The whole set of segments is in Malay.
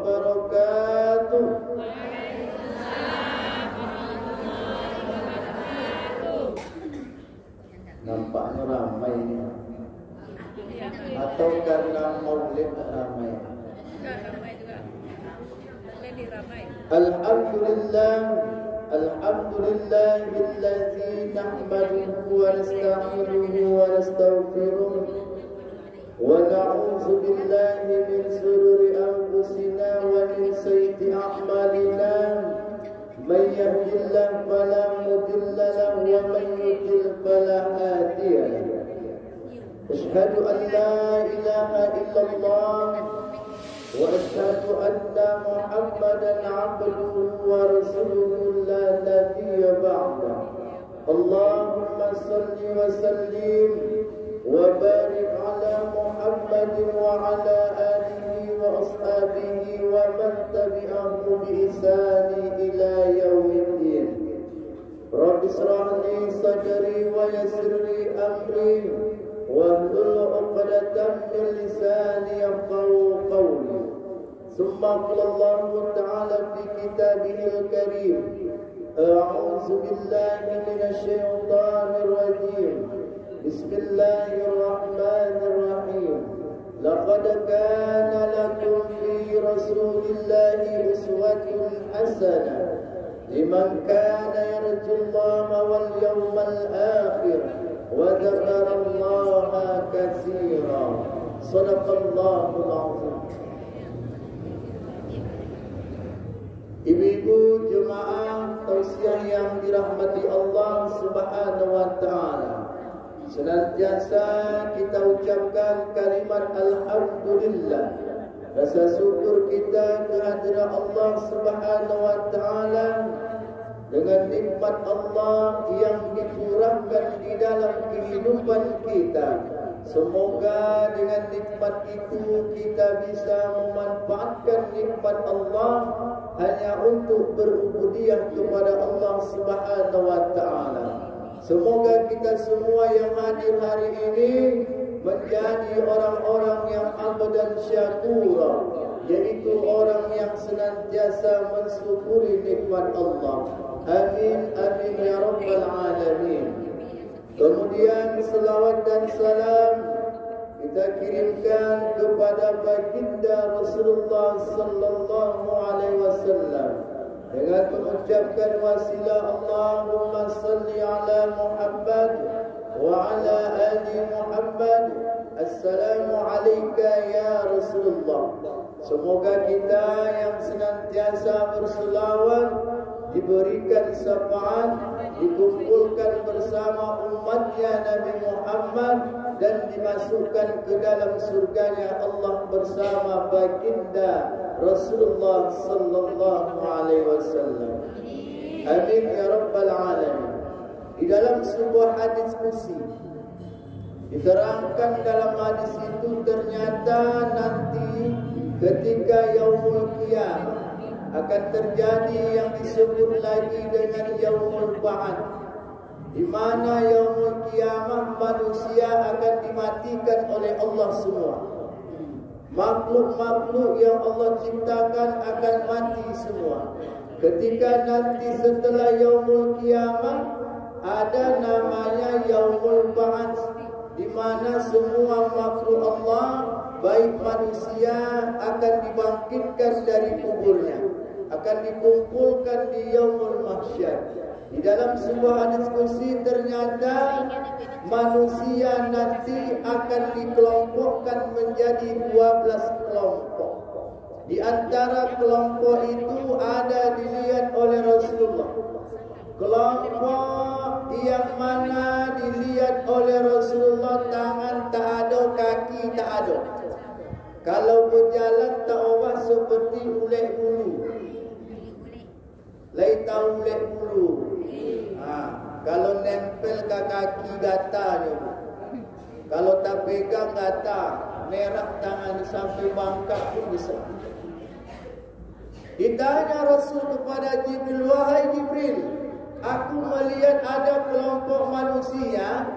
wabarakatuh. Nampaknya ramai ini. Atau karena maulid ramai? Ramai juga. Lebih ramai. Alhamdulillah. Alhamdulillahilladzi nahmaduhu wa nasta'inuhu wa nastaghfiruh wa na'udzu billahi min shururi anfusina wa min sayyiati a'malina. Man yahdihillahu fala mudilla lahu wa man yudlil fala hadiya lahu. Asyhadu an la ilaha illallah wa asyhadu anna Muhammadan 'abduhu wa rasuluhu la nabiyya ba'da. Allahumma salli wa sallim wa barik ala Muhammadin wa ala alihi wa ashabihi wa man tabi'ahu bi ihsani ila yaumiddin. Rabbi shrah li sadri wa yassir li amri wahlul 'uqdatam min lisani yafqahu qawli. Summa qala Allah ta'ala fi kitabihil karim, a'udzu billahi minasy syaithanir rajim. Bismillahirrahmanirrahim. Laqad kana lakum fi Rasulillahi uswatun hasanah liman kana yarjullaha wal yawmal akhir wa dzakarallaha katsiran. Shadaqallahul azim. Ibu-ibu jemaah tausiah yang dirahmati Allah Subhanahu wa taala, senantiasa kita ucapkan kalimat alhamdulillah. Rasa syukur kita kehadirat Allah Subhanahu wa taala dengan nikmat Allah yang dicurahkan di dalam kehidupan kita. Semoga dengan nikmat itu kita bisa memanfaatkan nikmat Allah hanya untuk berubudiyah kepada Allah Subhanahu wa taala. Semoga kita semua yang hadir hari ini menjadi orang-orang yang abadan syakura, yaitu orang yang senantiasa mensyukuri nikmat Allah. Amin amin ya rabbal alamin. Kemudian selawat dan salam kita kirimkan kepada baginda Rasulullah sallallahu alaihi wasallam dengan mengucapkan wasilah Allahumma salli ala Muhammad wa ala ali Muhammad. Assalamu alayka ya Rasulullah. Semoga kita yang senantiasa berselawat diberikan syafaat, dikumpulkan bersama umatnya Nabi Muhammad dan dimasukkan ke dalam surganya Allah bersama baginda Rasulullah sallallahu alaihi wasallam. Amin ya rabbal alamin. Di dalam sebuah hadis qudsi diterangkan dalam hadis itu ternyata nanti ketika yaumul qiyamah akan terjadi yang disebut lagi dengan yaumul ba'ats, di mana yaumul qiyamah manusia akan dimatikan oleh Allah semua. Makhluk-makhluk yang Allah ciptakan akan mati semua. Ketika nanti setelah yaumul qiyamah ada namanya yaumul ba'ats, di mana semua makhluk Allah baik manusia akan dibangkitkan dari kuburnya, akan dikumpulkan di yaumul mahsyar. Di dalam sebuah hadis qudsi ternyata manusia nanti akan dikelompokkan menjadi 12 kelompok. Di antara kelompok itu ada dilihat oleh Rasulullah. Kelompok yang mana dilihat oleh Rasulullah tangan tak ada, kaki tak ada. Kalau berjalan tak ubah seperti ulet bulu. Lai tahu ulet bulu. Kalau nempel ke kaki gatal je. Kalau tak pegang gatal, merah tangan sampai bangkak pun bisa. Ditanya Rasul kepada Jibril, wahai Jibril, aku melihat ada kelompok manusia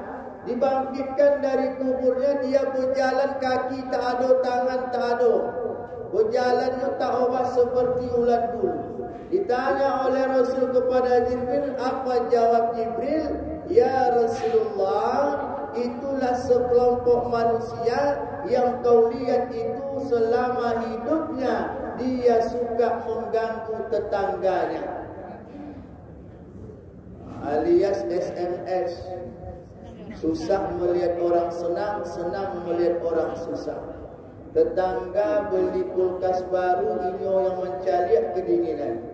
dibangkitkan dari kuburnya, dia berjalan kaki tak ada, tangan tak ada. berjalannya tak ubah seperti ulat bulu. Ditanya oleh Rasul kepada Jibril, apa jawab Jibril? Ya Rasulullah, itulah sekelompok manusia yang kau lihat itu selama hidupnya dia suka mengganggu tetangganya, alias SMS. Susah melihat orang senang, senang melihat orang susah. Tetangga beli kulkas baru, inyo yang mencaliak kedinginan.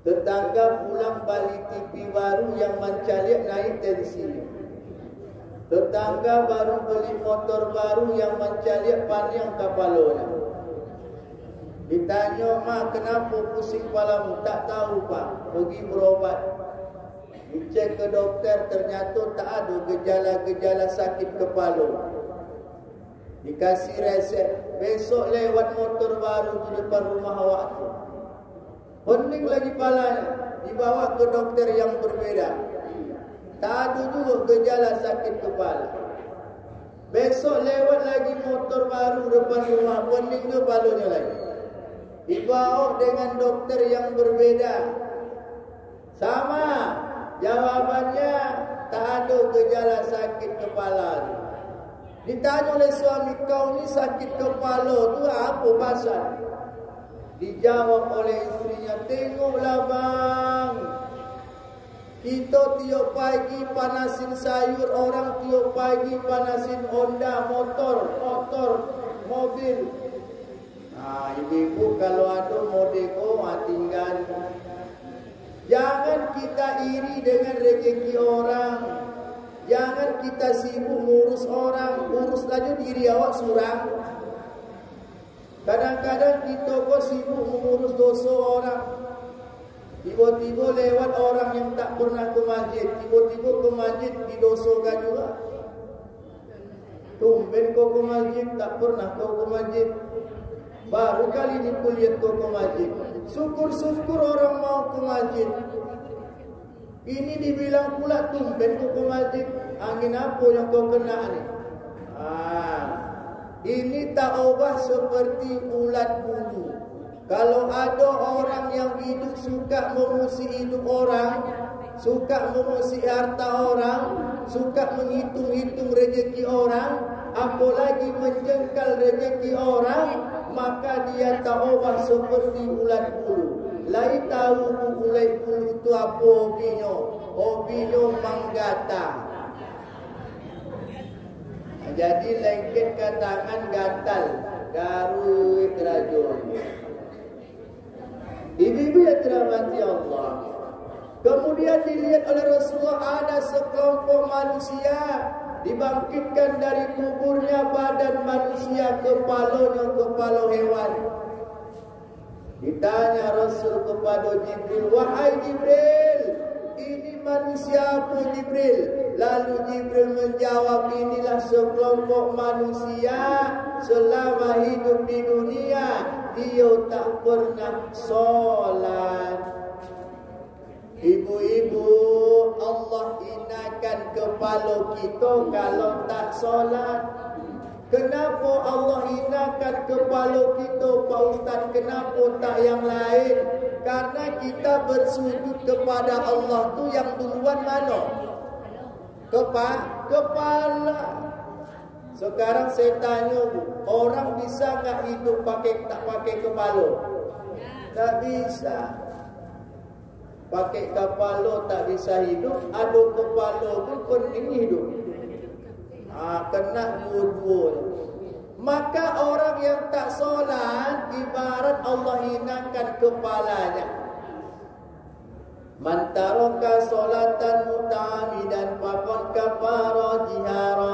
Tetangga pulang balik TV baru, yang mencaliak naik tensinya. Tetangga baru beli motor baru, yang mencaliak panjang kepalanya. Ditanya, mak kenapa pusing kepalamu? Tak tahu pak, pergi berobat. Dicek ke dokter, ternyata tak ada gejala-gejala sakit kepala. Dikasih resep, besok lewat motor baru di depan rumah awak tu. Pening lagi palanya, dibawa ke dokter yang berbeda. Tak ada juga gejala sakit kepala. Besok lewat lagi motor baru depan rumah, pening ke palanya lagi. Dibawa dengan dokter yang berbeda. Sama, jawabannya tak ada gejala sakit kepala. Ditanya oleh suami, kau ni sakit kepala tu apa pasal? Dijawab oleh istrinya, tengoklah bang, kita tiap pagi panasin sayur, orang tiap pagi panasin Honda, motor, mobil. Ibu-ibu kalau ada modeko, tinggal. Jangan kita iri dengan rezeki orang. Jangan kita sibuk ngurus orang, urus saja diri awak surang. Kadang-kadang kita kok sibuk mengurus dosa orang. Tiba-tiba lewat orang yang tak pernah ke masjid, tiba-tiba ke masjid didosakan juga. Tumben kau ke masjid, tak pernah kau ke masjid. Baru kali ini kulihat kau ke masjid. Syukur-syukur orang mau ke masjid. Ini dibilang pula tumben kau ke masjid. Angin apa yang kau kena ni? Ini tak ubah seperti ulat bulu. Kalau ada orang yang hidup suka mengusik hidup orang, suka mengusik harta orang, suka menghitung-hitung rezeki orang, apalagi menjengkal rezeki orang, maka dia tak ubah seperti ulat bulu. Lai tahu ulat bulu itu apa hobinya? Hobinya menggata. Jadi lengket ke tangan gatal, garuk kerajaan. Ibu-ibu yang dirahmati Allah. Kemudian dilihat oleh Rasulullah, ada sekelompok manusia dibangkitkan dari kuburnya, badan manusia, kepalanya kepala hewan. Ditanya Rasul kepada Jibril, wahai Jibril, ini manusia apa Jibril? Lalu Jibril menjawab, inilah sekelompok manusia selama hidup di dunia dia tak pernah solat. Ibu-ibu, Allah hinakan kepala kita kalau tak solat. Kenapa Allah hinakan kepala kita, Pak Ustaz? Kenapa tak yang lain? Karena kita bersujud kepada Allah tu yang duluan mana? Kepala. Sekarang saya tanya, orang bisa tak hidup tak pakai kepala? Tak bisa. Pakai kepala tak bisa hidup, ada kepala pun penting hidup. Kena dua-dua. Maka orang yang tak solat ibarat Allah hinakan kepalanya. Man taraka solatan muta'amidan faqad kafara jihara.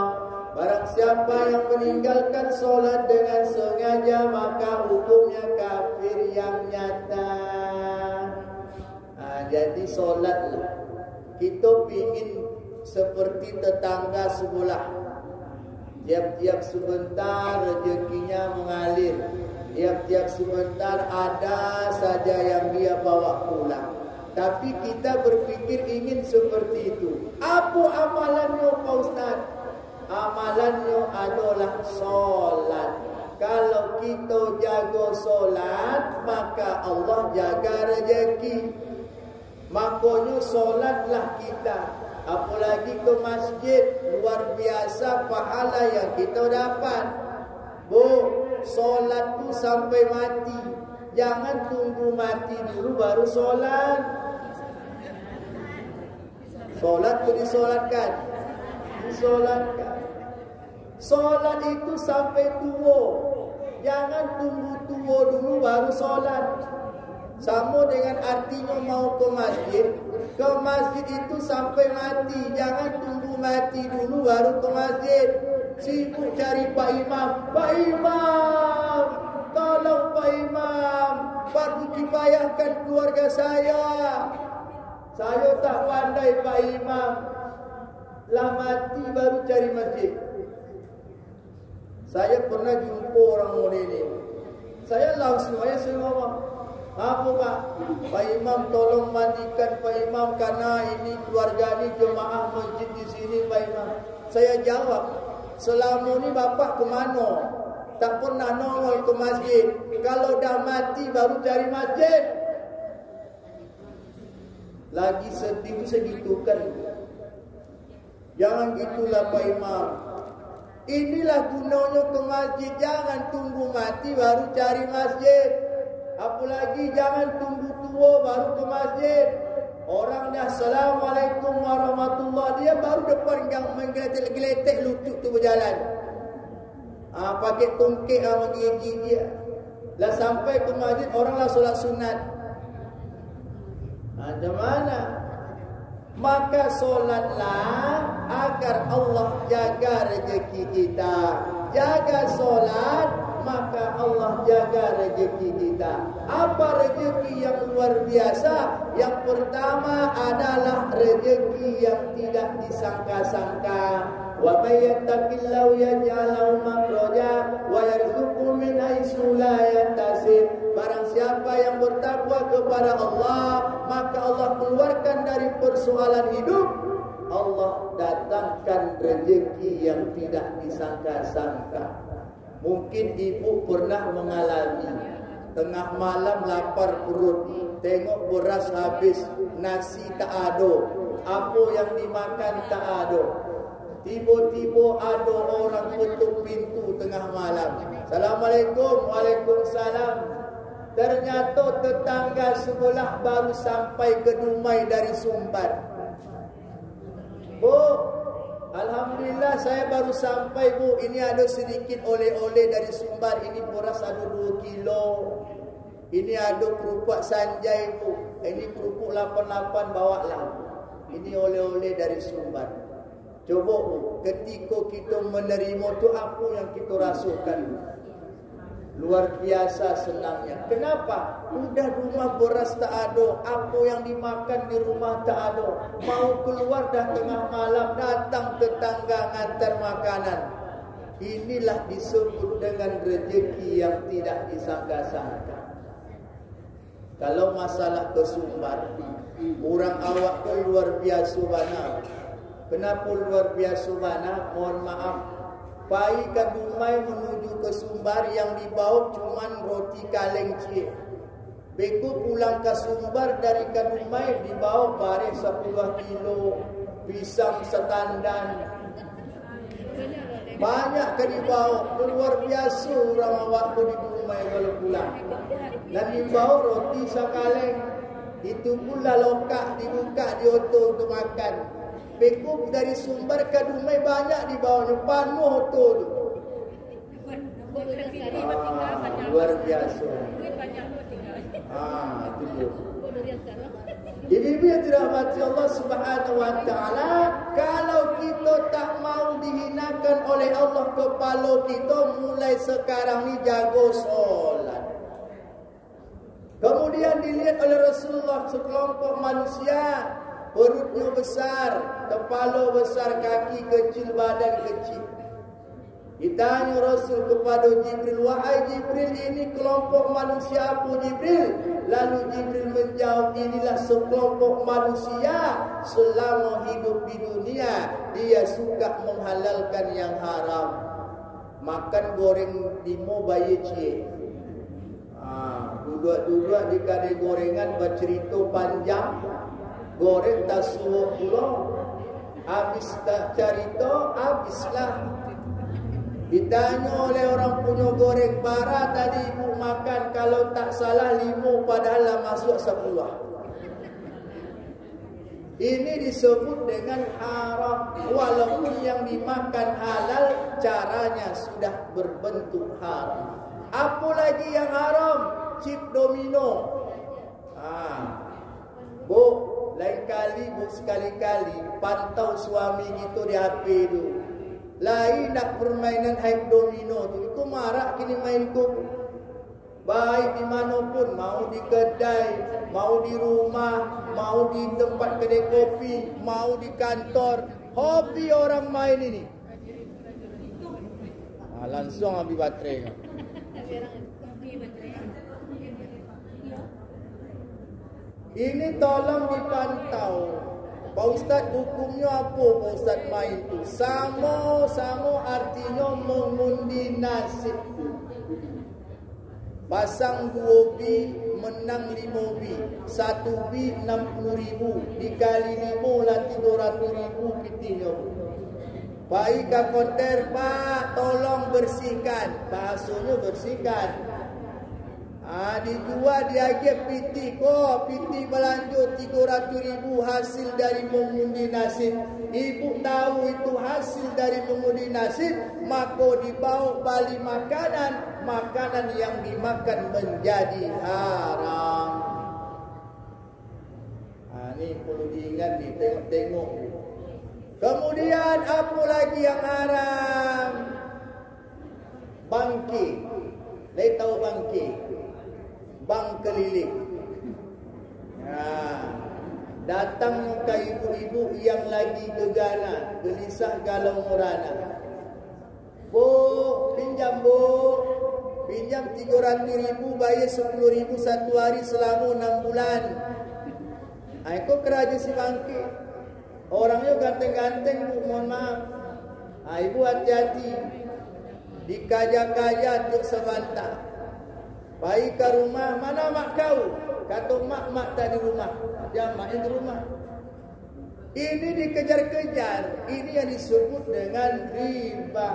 Barang siapa yang meninggalkan solat dengan sengaja, maka hukumnya kafir yang nyata. Jadi solatlah. Kita ingin seperti tetangga sebelah. Tiap-tiap sebentar rezekinya mengalir. Tiap-tiap sebentar ada saja yang dia bawa pulang. Tapi kita berpikir ingin seperti itu. Apa amalannya Pak Ustaz? Amalannya adalah solat. Kalau kita jaga solat, maka Allah jaga rezeki. Makanya solatlah kita. Apalagi ke masjid, luar biasa pahala yang kita dapat. Solat tu sampai mati. Jangan tunggu mati dulu baru solat. Solat tu disolatkan. Solat itu sampai tua. Jangan tunggu tua dulu baru solat. Sama dengan artinya mau ke masjid itu sampai mati. Jangan tunggu mati dulu baru ke masjid. Sibuk cari Pak Imam. Pak Imam, tolong Pak Imam, fardu kifayahkan keluarga saya. Saya tak pandai Pak Imam. Lah mati baru cari masjid. Saya pernah jumpa orang model ini. Saya langsung saya ngomong, apa Pak? Pak Imam tolong mandikan Pak Imam karena ini keluarga ini jemaah masjid di sini Pak Imam. Saya jawab, selama ni bapak ke mana? Tak pernah nongol ke masjid. Kalau dah mati baru cari masjid. Lagi sedih segitu kan. Jangan gitulah Pak Imam. Inilah gunanya ke masjid. Jangan tunggu mati baru cari masjid. Apalagi jangan tunggu tua baru ke masjid. Orangnya Assalamualaikum warahmatullahi, dia baru depan yang menggeletek lutut tu berjalan. Pakai tongkek menggigit dia. Lah sampai ke masjid oranglah solat sunat. Macam mana? Maka solatlah agar Allah jaga rezeki kita. Jaga solat, maka Allah jaga rezeki kita. Apa rezeki yang luar biasa? Yang pertama adalah rezeki yang tidak disangka-sangka. Wa may yattaqillahu yaj'al lahu makhraja wa yarzuqhu min haitsu la yahtasib. Barang siapa yang bertakwa kepada Allah, maka Allah keluarkan dari persoalan hidup. Allah datangkan rezeki yang tidak disangka-sangka. Mungkin ibu pernah mengalami tengah malam lapar perut, tengok beras habis, nasi tak ada, apa yang dimakan tak ada. Tiba-tiba ada orang ketuk pintu tengah malam. Assalamualaikum. Waalaikumsalam. Ternyata tetangga sebelah baru sampai ke Dumai dari Sumbar. Alhamdulillah saya baru sampai Bu. Ini ada sedikit oleh-oleh dari Sumbar. Ini beras ada 2 kilo. Ini ada kerupuk Sanjay Bu. Ini kerupuk 88 bawa lah. Ini oleh-oleh dari Sumbar. Coba Bu, ketika kita menerima tu apa yang kita rasakan? Luar biasa senangnya. Kenapa? Udah rumah beras tak ada, apa yang dimakan di rumah tak ada. Mau keluar dah tengah malam, datang tetangga ngantar makanan. Inilah disebut dengan rezeki yang tidak disangka-sangka. Kalau masalah ke Sumbar, orang awak ke luar biasa mana? Kenapa luar biasa mana? Mohon maaf. Pai ke Dumai menuju ke Sumbar yang dibawa cuman roti kaleng cik. Beku pulang ke Sumbar dari ke Dumai dibawa baris 10 kilo, pisang setandan. Banyak ke dibawa. Luar biasa orang awak di Dumai kalau pulang. Dan dibawa roti sekaleng. Itu pula lokak dibuka di oto untuk makan. Bekuk dari Sumbar ke Dumai banyak di bawahnya, penuh oto tu. Luar biasa. Itu. Ibu-ibu yang dirahmati Allah Subhanahu wa taala, kalau kita tak mau dihinakan oleh Allah kepala kita, mulai sekarang ni jaga solat. Kemudian dilihat oleh Rasulullah sekelompok manusia, perutnya besar, kepala besar, kaki kecil, badan kecil. Ditanya Rasul kepada Jibril, wahai Jibril, ini kelompok manusia apa Jibril? Lalu Jibril menjawab, inilah sekelompok manusia selama hidup di dunia dia suka menghalalkan yang haram, makan goreng limo bayi cie. Duduk-duduk di kadai gorengan bercerita panjang, goreng tak suruh pulau, habis tak cerita, habislah. Ditanya oleh orang punya goreng, para tadi ibu makan kalau tak salah 5 padahal lah masuk 10. Ini disebut dengan haram. Walaupun yang dimakan halal, caranya sudah berbentuk haram. Apa lagi yang haram? Chip domino. Bu, lain kali, bu sekali-kali pantau suami gitu di HP tu. Lain nak permainan hype domino tu. Itu marah kini main tu. Baik dimanapun, mau di kedai, mau di rumah, mau di tempat kedai kopi, mau di kantor, hobi orang main ini. Langsung habis baterai. Ini tolong dipantau. Pak Ustaz, hukumnya apa Pak Ustaz main tu? Sama-sama artinya mengundi nasib. Pasang 2 bi, menang 5 bi. 1 bi 60.000. Dikali 5 lah 300.000 kitinya. Baik ke konter, Pak, tolong bersihkan. Bahasanya bersihkan. Dijual diagih piti. Piti berlanjut 300.000 hasil dari mengundi nasib. Ibu tahu itu hasil dari mengundi nasib, maka dibawa balik makanan yang dimakan menjadi haram. Ini perlu diingat nih, tengok-tengok. Kemudian apa lagi yang haram? Bangkit. Saya tahu bangkit. Bang keliling. Datang ke ibu-ibu yang lagi gegana, gelisah galau merana. Bu, pinjam bu. Pinjam 300.000, bayar 10.000 satu hari selama 6 bulan. Aku keraja si bangkit. Orangnya ganteng-ganteng bu, mohon maaf. Ibu hati-hati. Dikaja-kaja untuk sebentar. Baik ke rumah, mana mak kau? Kata mak tak di rumah. Dia mak yang di rumah. Ini dikejar-kejar. Ini yang disebut dengan riba.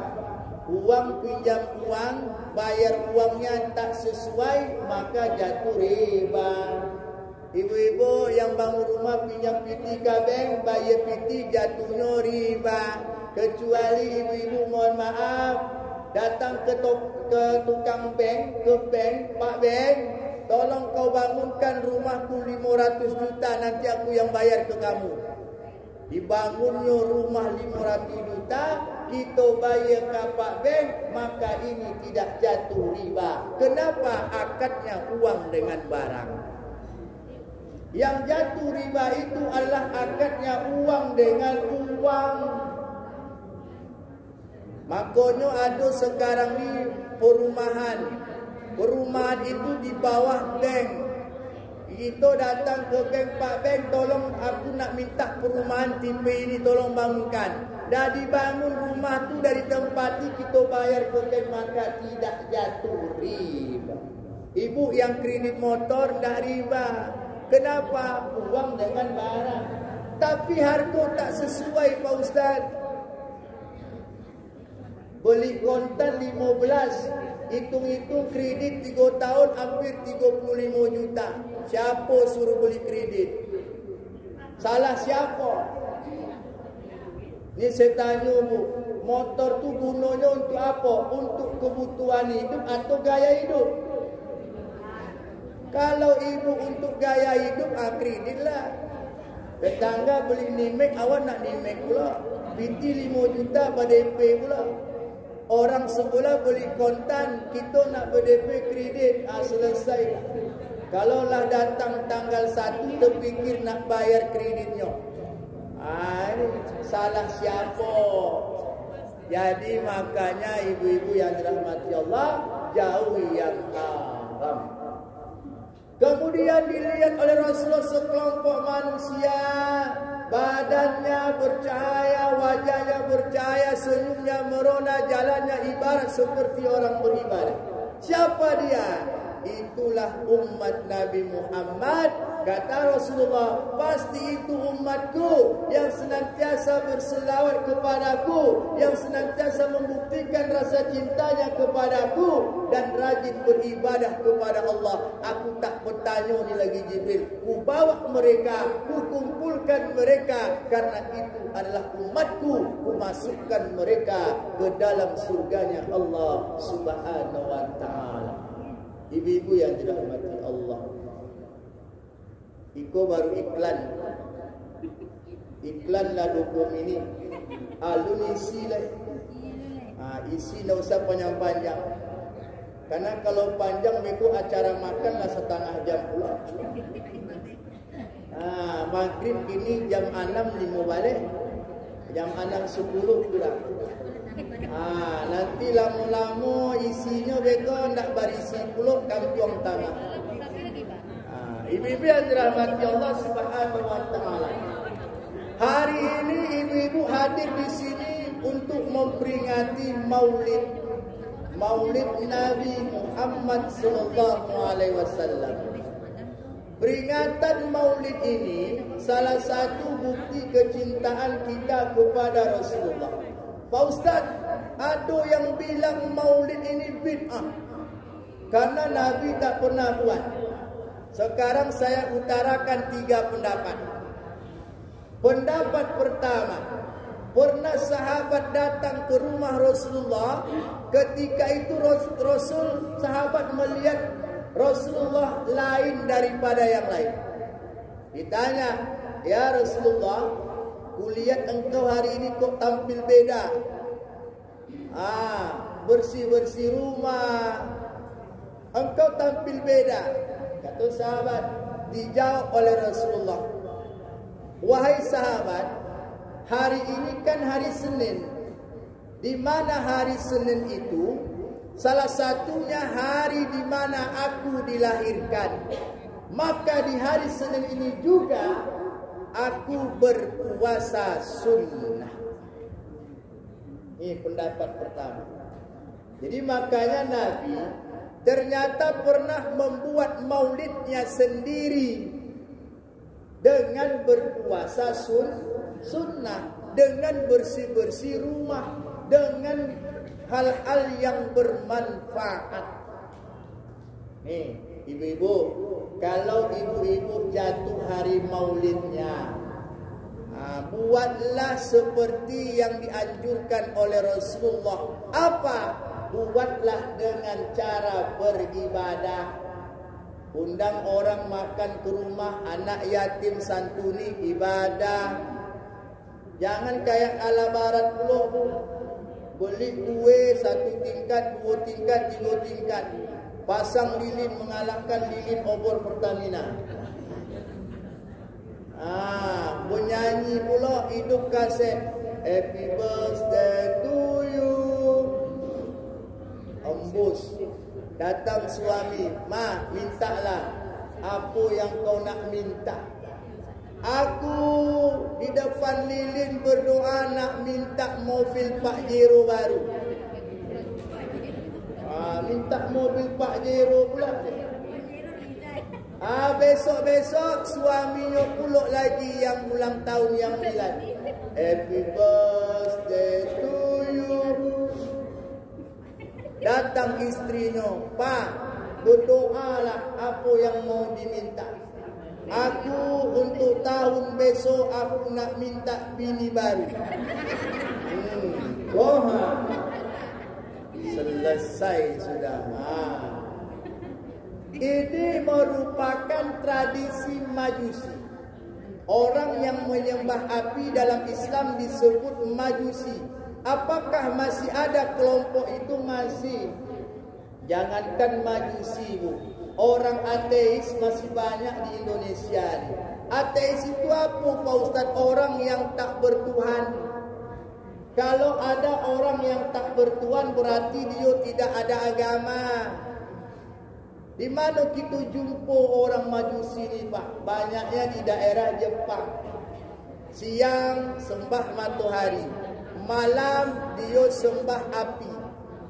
Uang pinjam uang, bayar uangnya tak sesuai, maka jatuh riba. Ibu-ibu yang bangun rumah pinjam piti ke bank, bayar piti jatuhnya riba. Kecuali ibu-ibu mohon maaf, datang ke tukang bank, Pak bank, tolong kau bangunkan rumahku 500 juta, nanti aku yang bayar ke kamu. Dibangunnya rumah 500 juta, kita bayar ke Pak bank, maka ini tidak jatuh riba. Kenapa? Akadnya uang dengan barang. Yang jatuh riba itu adalah akadnya uang dengan uang. Makanya ada sekarang ni perumahan itu di bawah bank. Kita datang ke bank, Pak bank, tolong aku nak minta perumahan tipe ini, tolong bangunkan. Dah dibangun rumah tu dari tempat ni, kita bayar ke bank, maka tidak jatuh riba. Ibu yang kredit motor tak riba. Kenapa? Uang dengan barang. Tapi harga tak sesuai Pak Ustaz. Beli kontan 15, hitung-hitung kredit 3 tahun hampir 35 juta. Siapa suruh beli kredit? Salah siapa? Ni saya tanya bu, motor tu gunanya untuk apa? Untuk kebutuhan hidup atau gaya hidup? Kalau ibu untuk gaya hidup, kredit lah. Tetangga beli Nimek, awak nak Nimek pula. PT 5 juta ber-DP pula. Orang sebelah beli kontan, kita nak ber-DP kredit. Selesai. Kalau lah datang tanggal 1, terfikir nak bayar kreditnya. Ini salah siapa? Jadi makanya ibu-ibu yang dirahmati Allah, jauhi yang haram. Kemudian dilihat oleh Rasulullah sekelompok manusia badannya bercahaya, wajahnya bercahaya, senyumnya merona, jalannya ibarat seperti orang beribadah. Siapa dia? Itulah umat Nabi Muhammad. Kata Rasulullah, pasti itu umatku yang senantiasa berselawat kepadaku, yang senantiasa membuktikan rasa cintanya kepadaku dan rajin beribadah kepada Allah. Aku tak bertanya ni lagi Jibril, ku bawa mereka, ku kumpulkan mereka, karena itu adalah umatku. Ku masukkan mereka ke dalam surganya Allah Subhanahu wa ta'ala. Ibu-ibu yang dirahmati Allah, Iko baru iklan lah 20 minit. Lu isi lah. Isi tak usah panjang-panjang. Karena kalau panjang Iko acara makan lah setengah jam pula. Maghrib ini jam 6 lima balik, jam 6.10 pula. Nanti lama-lama isinya Iko nak barisi pula kampung tanah. Ibu-ibu yang dirahmati Allah Subhanahu wa ta'ala, hari ini ibu-ibu hadir di sini untuk memperingati Maulid Nabi Muhammad sallallahu alaihi wasallam. Peringatan Maulid ini salah satu bukti kecintaan kita kepada Rasulullah. Pak Ustaz, ada yang bilang Maulid ini bid'ah karena Nabi tak pernah buat. Sekarang saya utarakan 3 pendapat. Pendapat pertama, pernah sahabat datang ke rumah Rasulullah. Ketika itu sahabat melihat Rasulullah lain daripada yang lain. Ditanya, ya Rasulullah, kulihat engkau hari ini kok tampil beda. Bersih-bersih rumah, engkau tampil beda. Kata sahabat, dijawab oleh Rasulullah, wahai sahabat, hari ini kan hari Senin. Di mana hari Senin itu salah satunya hari di mana aku dilahirkan. Maka di hari Senin ini juga aku berpuasa sunnah. Ini pendapat pertama. Jadi makanya Nabi ternyata pernah membuat maulidnya sendiri dengan berpuasa sunnah, dengan bersih-bersih rumah, dengan hal-hal yang bermanfaat. Nih, ibu-ibu, kalau ibu-ibu jatuh hari maulidnya, buatlah seperti yang dianjurkan oleh Rasulullah. Apa? Buatlah dengan cara beribadah. Undang orang makan ke rumah, anak yatim santuni, ibadah. Jangan kayak ala barat pula, beli kue 1 tingkat, 2 tingkat, 3 tingkat, pasang lilin mengalahkan lilin obor Pertamina. Menyanyi pula hidup kaset, happy birthday to you. Embus, datang suami, ma, mintalah apa yang kau nak minta. Aku di depan lilin berdoa nak minta mobil Pak Jero baru. Minta mobil Pak Jero pula. Besok-besok suaminya pulak lagi yang ulang tahun yang 9. Happy birthday to you. Datang istrinya, Pak, berdoalah apa yang mau diminta. Aku untuk tahun besok aku nak minta bini baru. Selesai sudah. Ini merupakan tradisi Majusi. Orang yang menyembah api dalam Islam disebut Majusi. Apakah masih ada kelompok itu? Masih. Jangankan Majusi, Bu. Orang ateis masih banyak di Indonesia. Ateis itu apa, Pak Ustaz? Orang yang tak bertuhan. Kalau ada orang yang tak bertuhan berarti dia tidak ada agama. Di mana kita jumpa orang Majusi ni, Pak? Banyaknya di daerah Jepang. Siang sembah matahari, malam dia sembah api.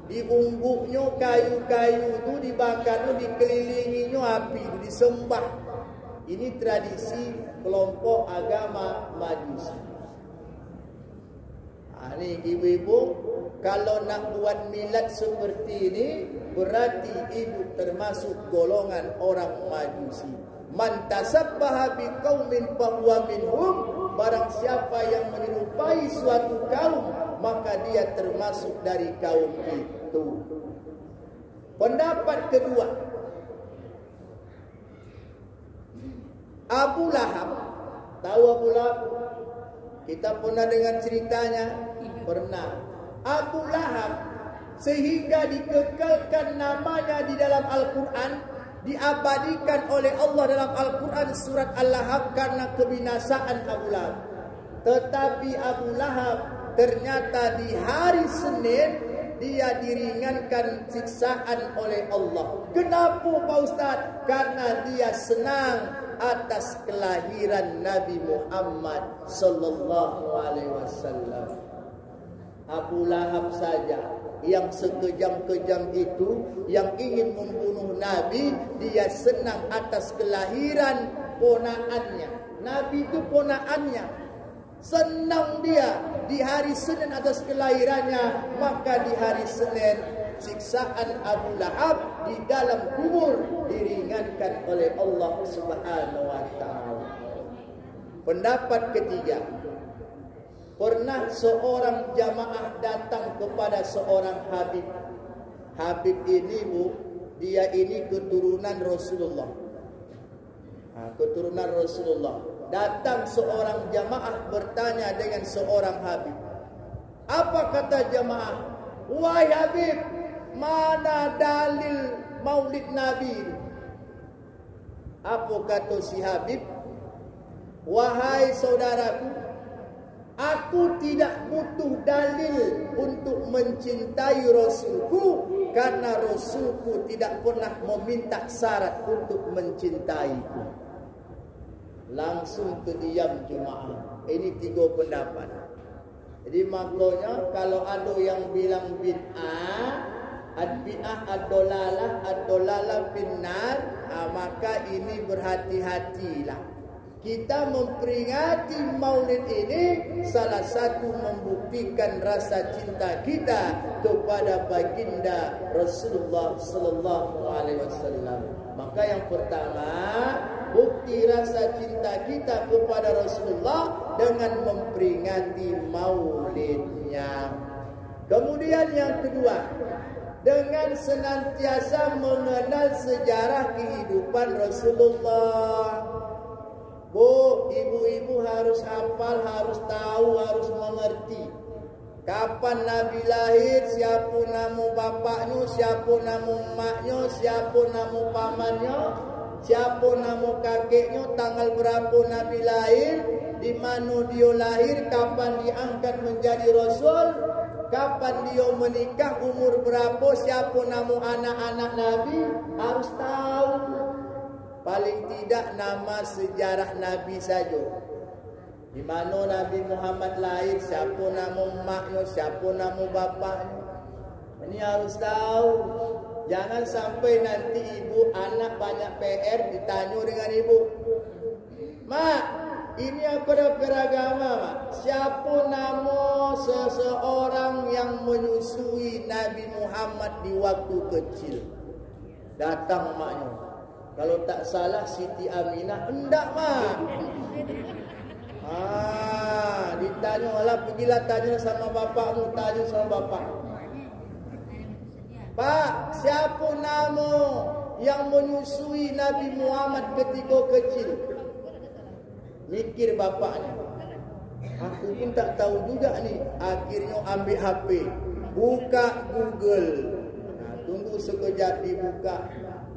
Diungguknya kayu-kayu tu dibakar, dikelilinginya api, disembah. Ini tradisi kelompok agama Majusi. Ini ibu-ibu, kalau nak buat milad seperti ini, berarti ibu termasuk golongan orang Majusi. Man tasabbaha biqaumin fahuwa minhum. Barang siapa yang menyerupai suatu kaum, maka dia termasuk dari kaum itu. Pendapat kedua, Abu Lahab. Tahu Abu Lahab? Kita pernah dengar ceritanya? Pernah. Abu Lahab, sehingga dikekalkan namanya di dalam Al-Quran, diabadikan oleh Allah dalam Al-Quran surat Al-Lahab karena kebinasaan Abu Lahab. Tetapi Abu Lahab ternyata di hari Senin dia diringankan siksaan oleh Allah. Kenapa Pak Ustaz? Karena dia senang atas kelahiran Nabi Muhammad sallallahu alaihi wasallam. Abu Lahab saja yang sekejam-kejam itu, yang ingin membunuh Nabi, dia senang atas kelahiran ponakannya. Nabi itu ponakannya. Senang dia di hari Senin atas kelahirannya. Maka di hari Senin siksaan Abu Lahab di dalam kubur diringankan oleh Allah Subhanahu wa taala. Pendapat ketiga, pernah seorang jamaah datang kepada seorang Habib. Habib ini bu, dia ini keturunan Rasulullah. Keturunan Rasulullah. Datang seorang jamaah bertanya dengan seorang Habib. Apa kata jamaah? Wahai Habib, mana dalil maulid Nabi? Apa kata si Habib? Wahai saudaraku, aku tidak butuh dalil untuk mencintai Rasulku, karena Rasulku tidak pernah meminta syarat untuk mencintaiku. Langsung terdiam jemaah. Ini 3 pendapat. Jadi maknanya kalau ada yang bilang bid'ah, ad-bid'ah ad-dolalah finnar, maka ini berhati-hatilah. Kita memperingati maulid ini salah satu membuktikan rasa cinta kita kepada baginda Rasulullah sallallahu alaihi wasallam. Maka yang pertama, bukti rasa cinta kita kepada Rasulullah dengan memperingati maulidnya. Kemudian yang kedua, dengan senantiasa mengenal sejarah kehidupan Rasulullah. Bu, ibu-ibu harus hafal, harus tahu, harus mengerti. Kapan Nabi lahir, siapa nama bapaknya, siapa nama maknya, siapa nama pamannya, siapa nama kakeknya, tanggal berapa Nabi lahir, di mana dia lahir, kapan diangkat menjadi Rasul, kapan dia menikah, umur berapa, siapa nama anak-anak Nabi, harus tahu. Paling tidak nama sejarah Nabi saja. Di mana Nabi Muhammad lahir, siapa nama maknya, siapa nama bapaknya. Ini harus tahu. Jangan sampai nanti ibu anak banyak PR ditanya dengan ibu. Mak, ini apa dah beragama, Mak? Siapa nama seseorang yang menyusui Nabi Muhammad di waktu kecil? Datang maknya. Kalau tak salah Siti Aminah. Enggak, Mak. Ditanya lah, pergilah tanya sama bapakmu, tanya sama bapak. Pak, siapa nama yang menyusui Nabi Muhammad ketika kecil? Mikir bapaknya. Aku pun tak tahu juga ni. Akhirnya ambil HP, buka Google. Tunggu sekejap dibuka,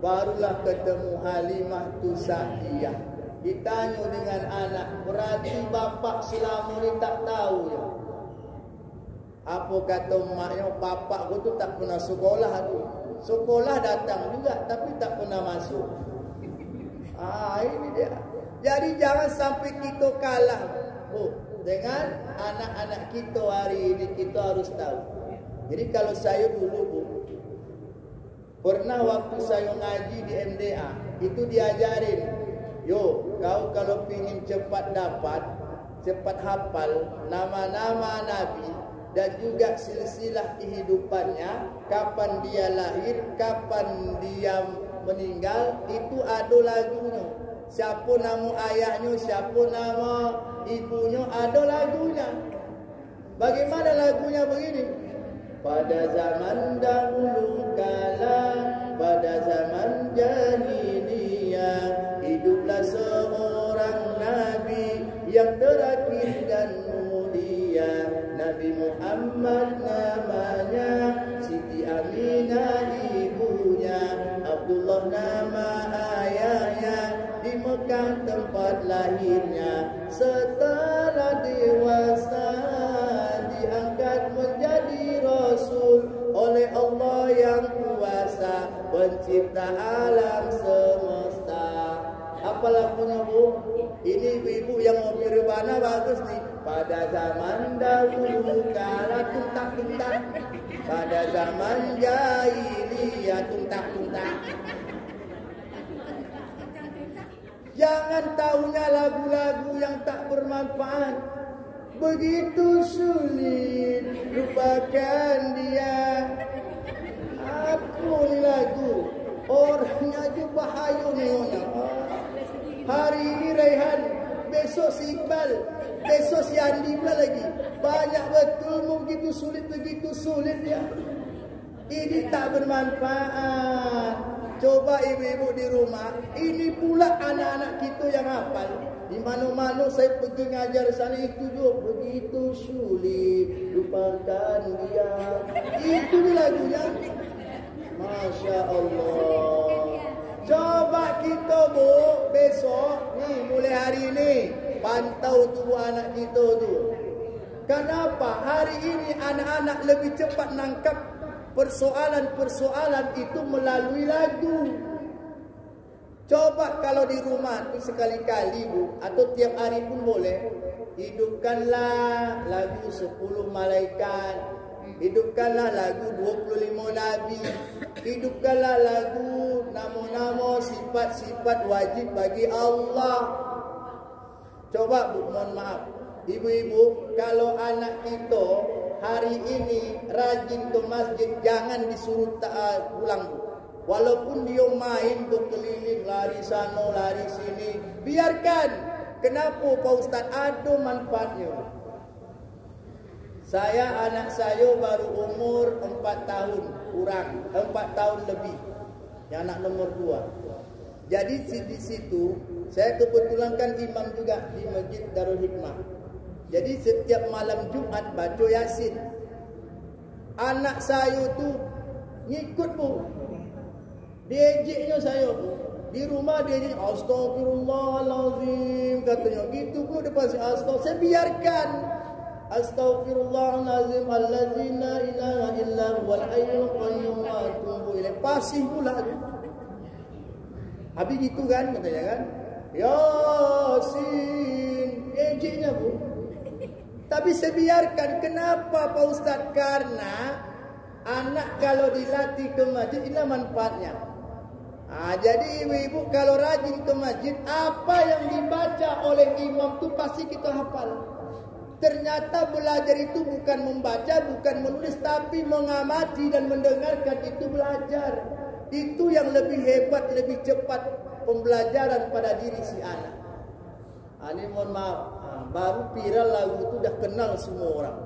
barulah ketemu Halimah Tusadiyah. Ditanya dengan anak, berarti bapak selama ni tak tahu ya? Apa kata maknya? Bapak aku tu tak pernah sekolah tu. Sekolah datang juga tapi tak pernah masuk. Ini dia. Jadi jangan sampai kita kalah. dengan anak-anak kita hari ini kita harus tahu. Jadi kalau saya dulu Bu, pernah waktu saya ngaji di MDA, itu diajarin, yo kau kalau ingin cepat dapat, cepat hafal nama-nama Nabi dan juga silsilah kehidupannya, kapan dia lahir, kapan dia meninggal, itu ada lagunya. Siapa nama ayahnya, siapa nama ibunya, ada lagunya. Bagaimana lagunya begini? Pada zaman dahulu kala, pada zaman jahiliyah, hiduplah seorang nabi yang terakhir dan mulia. Nabi Muhammad namanya, Siti Aminah ibunya, Abdullah nama ayahnya, di Mekah tempat lahirnya. Setelah dewasa diangkat menjadi Rasul oleh Allah yang kuasa, pencipta alam semesta. Apa lagunya Bu? Ini ibu-ibu yang mau rebana bagus nih. Pada zaman dahulu kala tuntak-tuntak, pada zaman jahiliyah tuntak-tuntak. Jangan tahunya lagu-lagu yang tak bermanfaat. Begitu sulit lupakan dia. Apa ni lagu? Orangnya aja bahaya nengoknya. Hari ini Raihan, besok si Iqbal, besok si Andi pula lagi. Banyak betul begitu sulit ya. Ini tak bermanfaat. Coba ibu-ibu di rumah, ini pula anak-anak kita yang hafal. Di mana-mana saya pergi ngajar sana itu juga begitu sulit lupakan dia. Itu lagunya. Masya Allah. Coba kita Bu besok nih mulai hari ini pantau tubuh anak kita tu. Kenapa hari ini anak-anak lebih cepat nangkap persoalan-persoalan itu melalui lagu. Coba kalau di rumah itu sekali-kali Bu, atau tiap hari pun boleh, hidupkanlah lagu 10 malaikat, hidupkanlah lagu 25 nabi, hidupkanlah lagu nama-nama sifat-sifat wajib bagi Allah. Coba Bu, mohon maaf ibu-ibu, kalau anak kita hari ini rajin ke masjid, jangan disuruh pulang Bu. Walaupun dia main berkeliling, lari sana, lari sini, biarkan. Kenapa Pak Ustaz? Ada manfaatnya. Anak saya baru umur 4 tahun kurang, 4 tahun lebih. Yang anak nomor 2. Jadi di situ saya kebetulan kan imam juga di Masjid Darul Hikmah. Jadi setiap malam Jumat baca Yasin. Anak saya tu ngikut Bu. Diejeknya saya Bu. Di rumah dia jadi astagfirullahalazim katanya. Gitu pun depan saya astagfirullah. Saya biarkan. Astaghfirullahalazim allazi la ilaha illa huwal hayyul qayyum wa atubu ilaih. Pasih pula tu. Habis gitu kan katanya kan. Yasin. Ejeknya Bu. Tapi saya biarkan. Kenapa Pak Ustaz? Karena anak kalau dilatih ke masjid, inilah manfaatnya. Jadi ibu-ibu kalau rajin ke masjid, apa yang dibaca oleh imam itu pasti kita hafal. Ternyata belajar itu bukan membaca, bukan menulis, tapi mengamati dan mendengarkan, itu belajar. Itu yang lebih hebat, lebih cepat pembelajaran pada diri si anak. Ini mohon maaf, baru viral lagu itu dah kenal semua orang.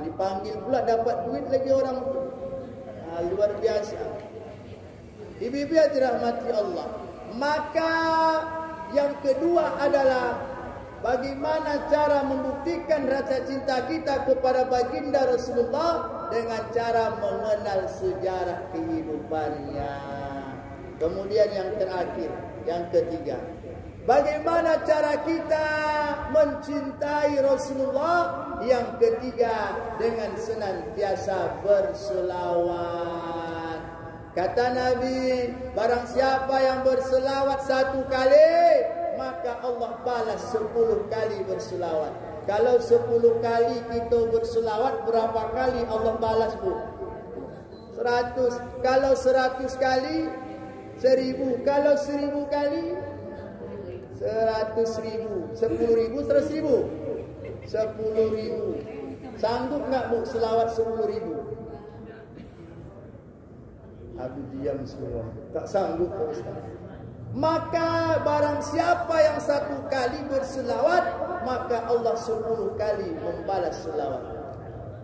Dipanggil pula dapat duit lagi orang itu. Luar biasa. Ibu-ibu yang dirahmati Allah. Maka yang kedua adalah bagaimana cara membuktikan rasa cinta kita kepada baginda Rasulullah dengan cara mengenal sejarah kehidupannya. Kemudian yang terakhir, yang ketiga, bagaimana cara kita mencintai Rasulullah? Yang ketiga, dengan senantiasa berselawat. Kata Nabi, barang siapa yang berselawat 1 kali, maka Allah balas 10 kali berselawat. Kalau 10 kali kita berselawat, berapa kali Allah balas, Bu? 100. Kalau 100 kali 1000. Kalau 1000 kali 100.000. 10.000 terus 1000. 10.000. Sanggup enggak, Bu, selawat 10.000? Habis diam semua. Tak sanggup, Pak Ustaz. Maka barang siapa yang 1 kali berselawat, maka Allah 10 kali membalas selawat.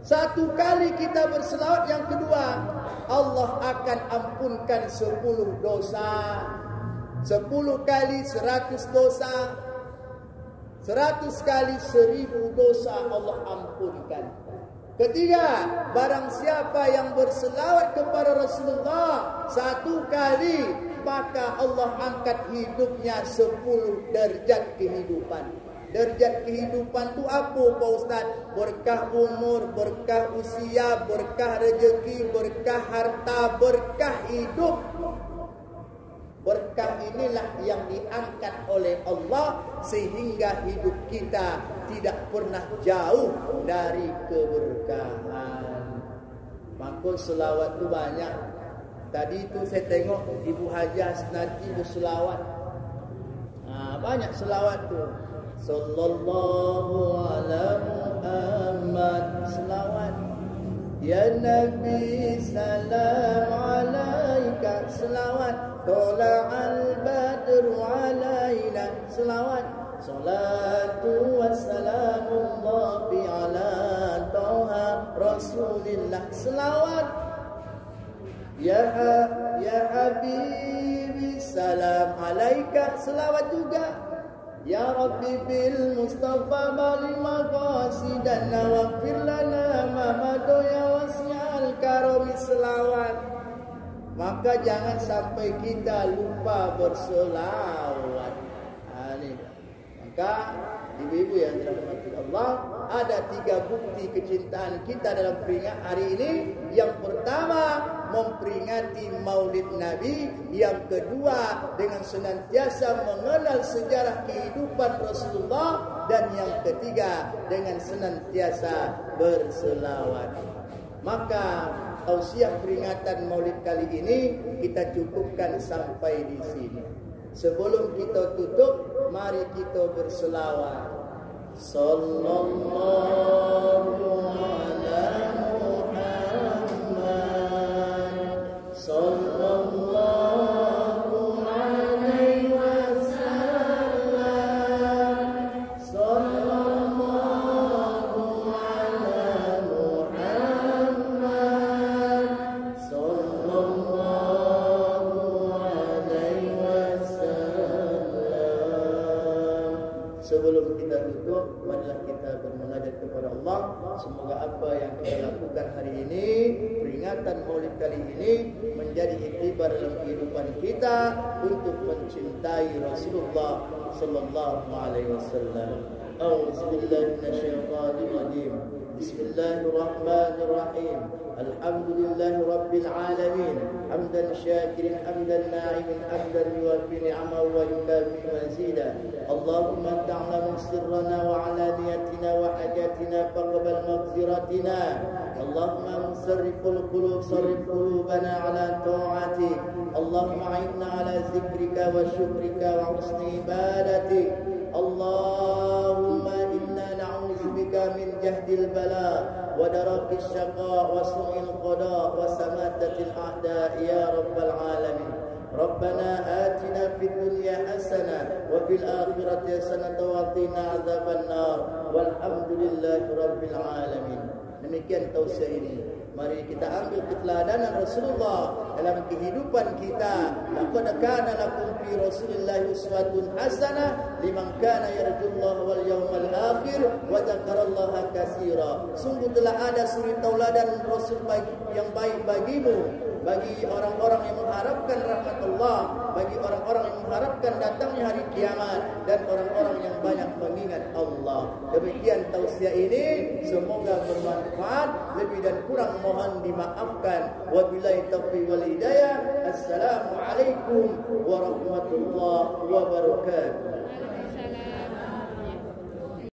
1 kali kita berselawat, yang kedua, Allah akan ampunkan 10 dosa. 10 kali 100 dosa. 100 kali 1000 dosa Allah ampunkan. Ketiga, barang siapa yang berselawat kepada Rasulullah 1 kali, maka Allah angkat hidupnya 10 derajat kehidupan. Derajat kehidupan itu apa, Pak Ustaz? Berkah umur, berkah usia, berkah rezeki, berkah harta, berkah hidup. Berkah inilah yang diangkat oleh Allah sehingga hidup kita tidak pernah jauh dari keberkahan. Maka selawat itu banyak. Tadi itu saya tengok Ibu Haji Hasnati berselawat. Banyak selawat tu. Sallallahu ala Muhammad, selawat. Ya Nabi salam alaika, selawat. Tola'al badru alaina, selawat. Salatu wassalamullah fi ala Toha Rasulillah, selawat. Ya Habibi salam alaika, selawat juga. Ya Rabbi bil Mustafa bali maqasidana waghfir lana ma madu ya wasi'al karami, selawat. Maka jangan sampai kita lupa berselawat. Maka ibu-ibu yang dirahmati Allah, ada 3 bukti kecintaan kita dalam peringatan hari ini. Yang pertama, memperingati Maulid Nabi. Yang kedua, dengan senantiasa mengenal sejarah kehidupan Rasulullah. Dan yang ketiga, dengan senantiasa berselawat. Maka tausiah peringatan Maulid kali ini kita cukupkan sampai di sini. Sebelum kita tutup, mari kita berselawat. Sallallahu ala Muhammad, sallallahu alaihi wasallam, sallallahu ala Muhammad, sallallahu alaihi wasallam. Sebelum kita tutup, marilah kita bermunajat kepada Allah. Semoga apa yang kita lakukan hari ini, peringatan Maulid kali ini, menjadi iktibar dalam kehidupan kita untuk mencintai Rasulullah sallallahu alaihi wasallam. A'udzubillahi minasyaitonir rajim. Bismillahirrahmanirrahim. Alhamdulillahi rabbil alamin. Hamdan syakirin, hamdan na'imin, hamdan yuwaffi ni'amahu wa yukafi mazida. Allahumma ta'lamu sirrana wa alaniyatina wa hajatina faqbal maghfiratina. Allahumma musarriful qulub sarrif qulubana ala ta'atik. Allahumma a'inna ala zikrika wa syukrika wa husni ibadatik. Allahumma inna na'udzubika min jahdil bala wa darakis syaqa wa su'il qada wa samatatil a'da ya rabbal alamin. Rabbana atina fid dunya hasanah wa fil akhirati hasanah wa qina adzabannar walhamdulillahi rabbil alamin. Demikian tausiah ini. Mari kita ambil keteladanan Rasulullah dalam kehidupan kita. Laqad kana lakum fi Rasulillahi uswatun hasanah liman kana yarjullaha wal yawmal akhir wa dzakarallaha katsira. Sungguh telah ada suri tauladan Rasul yang baik bagimu, bagi orang-orang yang mengharapkan rahmat Allah, bagi orang-orang yang mengharapkan datangnya hari kiamat, dan orang-orang yang banyak mengingat Allah. Demikian tausiah ini, semoga bermanfaat. Lebih dan kurang mohon dimaafkan. Wabillahi taufiq wal hidayah. Assalamualaikum warahmatullahi wabarakatuh. Waalaikumsalam.